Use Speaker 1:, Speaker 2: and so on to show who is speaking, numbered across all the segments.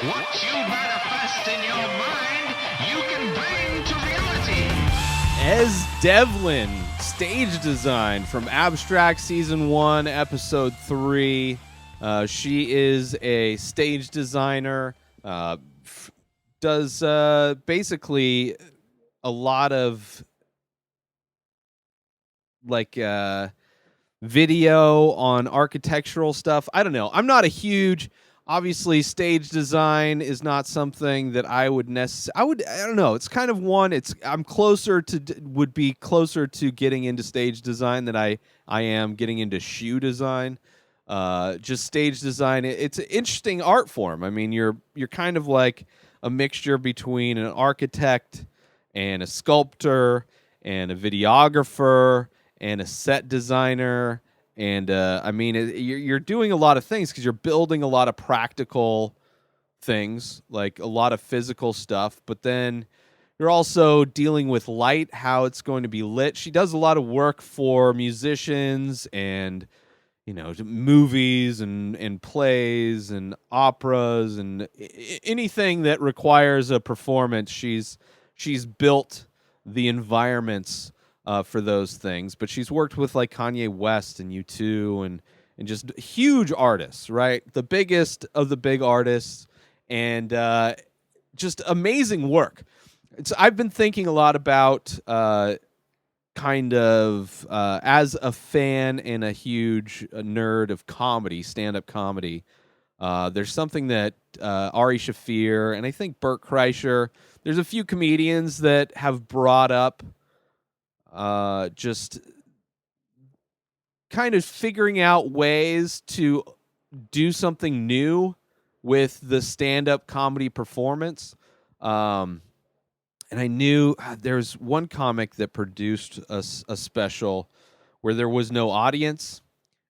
Speaker 1: What you manifest in your mind, you can bring to reality.
Speaker 2: As Devlin, stage design from Abstract Season 1, Episode 3. She is a stage designer, does basically a lot of video on architectural stuff. I don't know. I'm not a huge... Obviously, stage design is not something that I would necessarily... I don't know. It's kind of one... would be closer to getting into stage design than I am getting into shoe design. Just stage design. It's an interesting art form. I mean, you're kind of like a mixture between an architect and a sculptor and a videographer and a set designer. And I mean, you're doing a lot of things because you're building a lot of practical things, like a lot of physical stuff. But then you're also dealing with light, how it's going to be lit. She does a lot of work for musicians and, you know, movies and plays and operas and anything that requires a performance. She's built the environments for those things, but she's worked with like Kanye West and U2 and just huge artists, right? The biggest of the big artists, and just amazing work. I've been thinking a lot about kind of as a fan and a huge nerd of comedy, stand-up comedy. There's something that Ari Shaffir and I think Bert Kreischer. There's a few comedians that have brought up just kind of figuring out ways to do something new with the stand-up comedy performance. And I knew there's one comic that produced a special where there was no audience,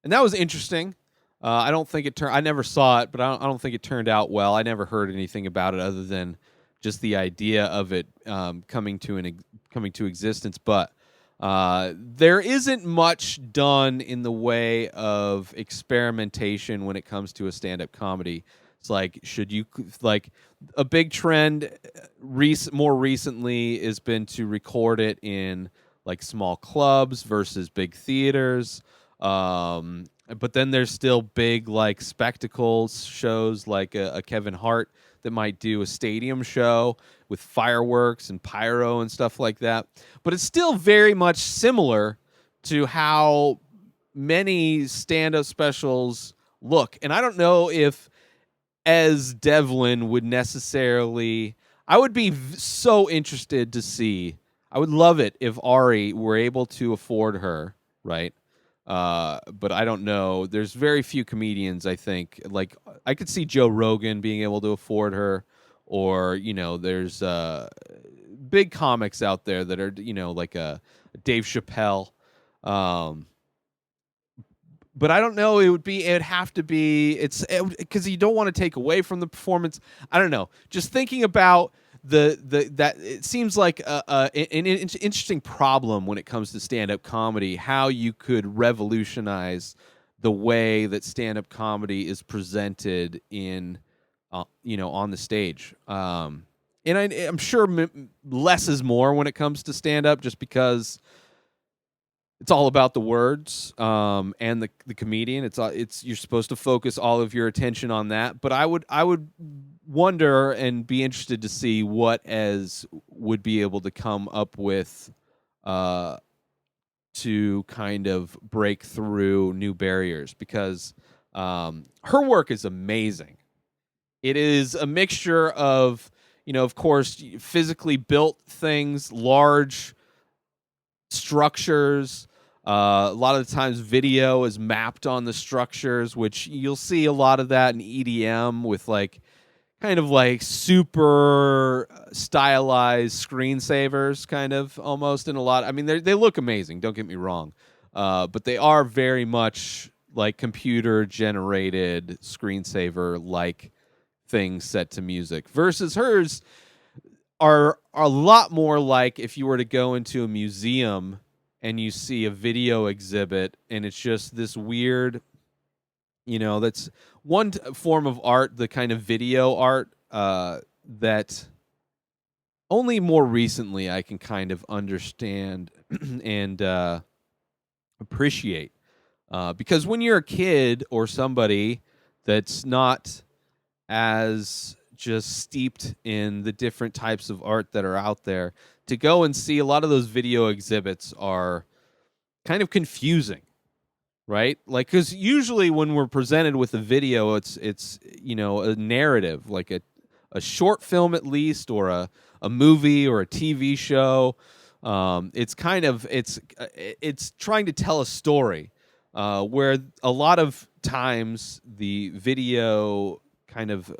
Speaker 2: and that was interesting. I don't think it turned. I never saw it, but I don't think it turned out well. I never heard anything about it other than just the idea of it coming to existence. But there isn't much done in the way of experimentation when it comes to a stand-up comedy. It's like, a big trend more recently has been to record it in like small clubs versus big theaters. But then there's still big like spectacles shows like a Kevin Hart that might do a stadium show with fireworks and pyro and stuff like that. But it's still very much similar to how many stand-up specials look. And I don't know if as Devlin would necessarily... I would be so interested to see... I would love it if Ari were able to afford her, right? But I don't know. There's very few comedians, I think. Like, I could see Joe Rogan being able to afford her, or, you know, there's big comics out there that are, you know, like Dave Chappelle. But I don't know. It'd have to be. Because you don't want to take away from the performance. I don't know. Just thinking about that it seems like an interesting problem when it comes to stand-up comedy, how you could revolutionize the way that stand-up comedy is presented in on the stage. And I'm sure less is more when it comes to stand-up, just because it's all about the words and the comedian. It's you're supposed to focus all of your attention on that. But I would wonder and be interested to see what Ez would be able to come up with to kind of break through new barriers, because her work is amazing. It is a mixture of, of course, physically built things, large structures. A lot of the times video is mapped on the structures, which you'll see a lot of that in EDM with kind of like super stylized screensavers, kind of almost in a lot. I mean, they look amazing, don't get me wrong. But they are very much like computer generated screensaver like things set to music, versus hers are a lot more like if you were to go into a museum and you see a video exhibit and it's just this weird, that's one form of art, the kind of video art that only more recently I can kind of understand and appreciate. Because when you're a kid or somebody that's not as just steeped in the different types of art that are out there, to go and see a lot of those video exhibits are kind of confusing, right? Like, because usually when we're presented with a video, it's a narrative, like a short film at least, or a movie or a TV show. It's kind of it's trying to tell a story, where a lot of times the video kind of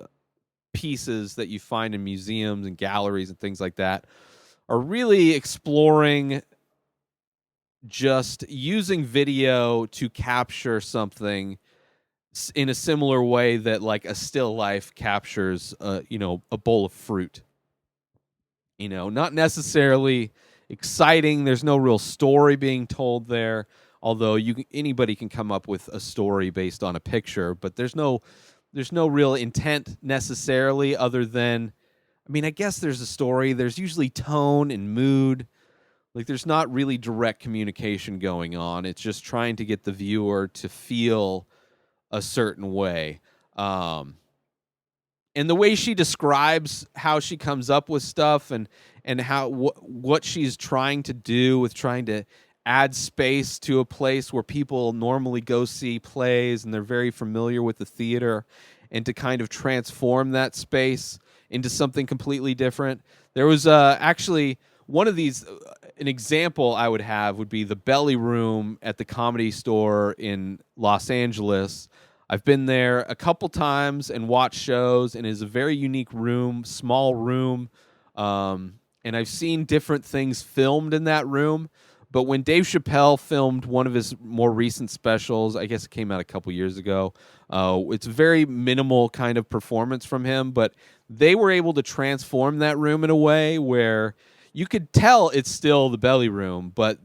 Speaker 2: pieces that you find in museums and galleries and things like that are really exploring just using video to capture something in a similar way that like a still life captures a bowl of fruit. Not necessarily exciting. There's no real story being told there, although anybody can come up with a story based on a picture, but there's no real intent necessarily, other than, I mean, I guess there's a story. There's usually tone and mood. Like, there's not really direct communication going on. It's just trying to get the viewer to feel a certain way. And the way she describes how she comes up with stuff, and how what she's trying to do with trying to add space to a place where people normally go see plays and they're very familiar with the theater, and to kind of transform that space into something completely different. There was actually one of these, an example I would have would be the Belly Room at the Comedy Store in Los Angeles. I've been there a couple times and watched shows, and it is a very unique room, small room. And I've seen different things filmed in that room. But when Dave Chappelle filmed one of his more recent specials, I guess it came out a couple years ago, it's a very minimal kind of performance from him, but they were able to transform that room in a way where you could tell it's still the Belly Room, but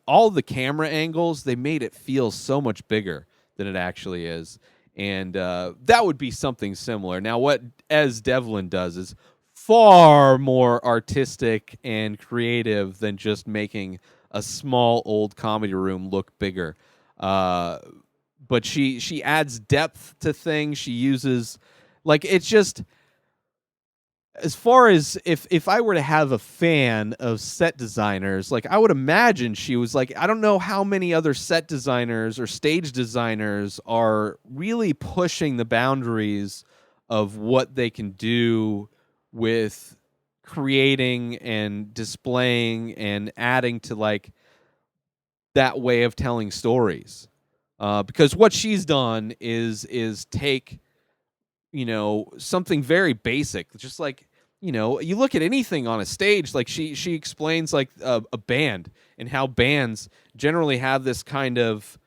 Speaker 2: all the camera angles, they made it feel so much bigger than it actually is. And that would be something similar. Now, what Devlin does is far more artistic and creative than just making a small old comedy room look bigger. But she adds depth to things. She uses, like, it's just, as far as if I were to have a fan of set designers, like, I would imagine she was like, I don't know how many other set designers or stage designers are really pushing the boundaries of what they can do with creating and displaying and adding to, like, that way of telling stories. Because what she's done is take, something very basic, just like, you look at anything on a stage, like she explains, like, a band, and how bands generally have this kind of,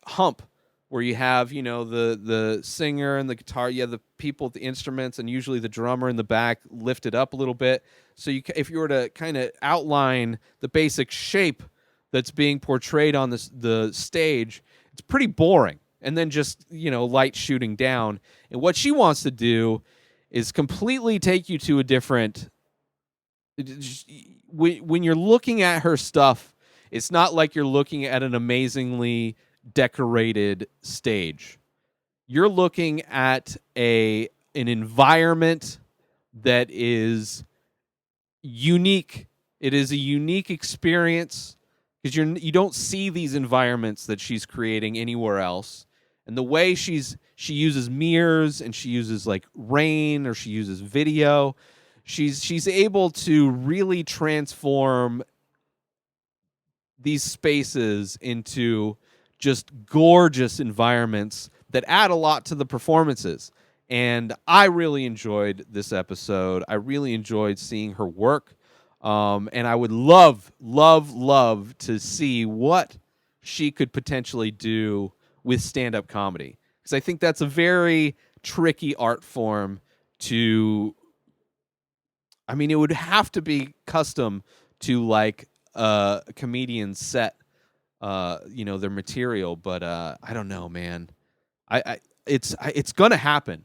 Speaker 2: hump, where you have, the singer and the guitar, you have the people with the instruments, and usually the drummer in the back lifted up a little bit. So if you were to kind of outline the basic shape that's being portrayed on the stage, it's pretty boring. And then just, light shooting down. And what she wants to do is completely take you to a different... When you're looking at her stuff, it's not like you're looking at an amazingly decorated stage. You're looking at an environment that is unique. It is a unique experience, because you don't see these environments that she's creating anywhere else. And the way she uses mirrors, and she uses, like, rain, or she uses video, she's able to really transform these spaces into just gorgeous environments that add a lot to the performances. And I really enjoyed this episode. I really enjoyed seeing her work. And I would love, love, love to see what she could potentially do with stand-up comedy, because I think that's a very tricky art form to... I mean, it would have to be custom to, like, a comedian's set, their material. But I don't know, man. It's gonna happen.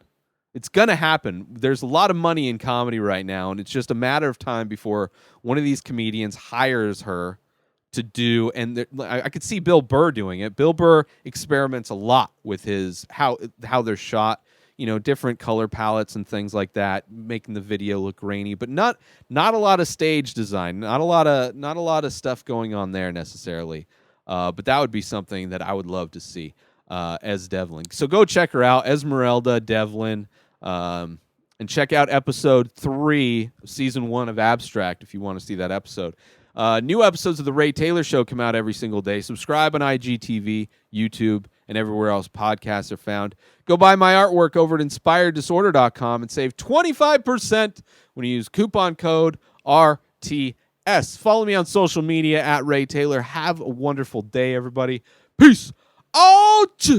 Speaker 2: It's going to happen. There's a lot of money in comedy right now, and it's just a matter of time before one of these comedians hires her to do. And I could see Bill Burr doing it. Bill Burr experiments a lot with his how they're shot, different color palettes and things like that, making the video look grainy, but not a lot of stage design, not a lot of stuff going on there necessarily. But that would be something that I would love to see as Devlin. So go check her out, Esmeralda Devlin. And check out episode 3 of season 1 of Abstract if you want to see that episode. New episodes of The Ray Taylor Show come out every single day. Subscribe on IGTV, YouTube, and everywhere else podcasts are found. Go buy my artwork over at inspireddisorder.com and save 25% when you use coupon code RTS. Follow me on social media at Ray Taylor. Have a wonderful day, everybody. Peace out!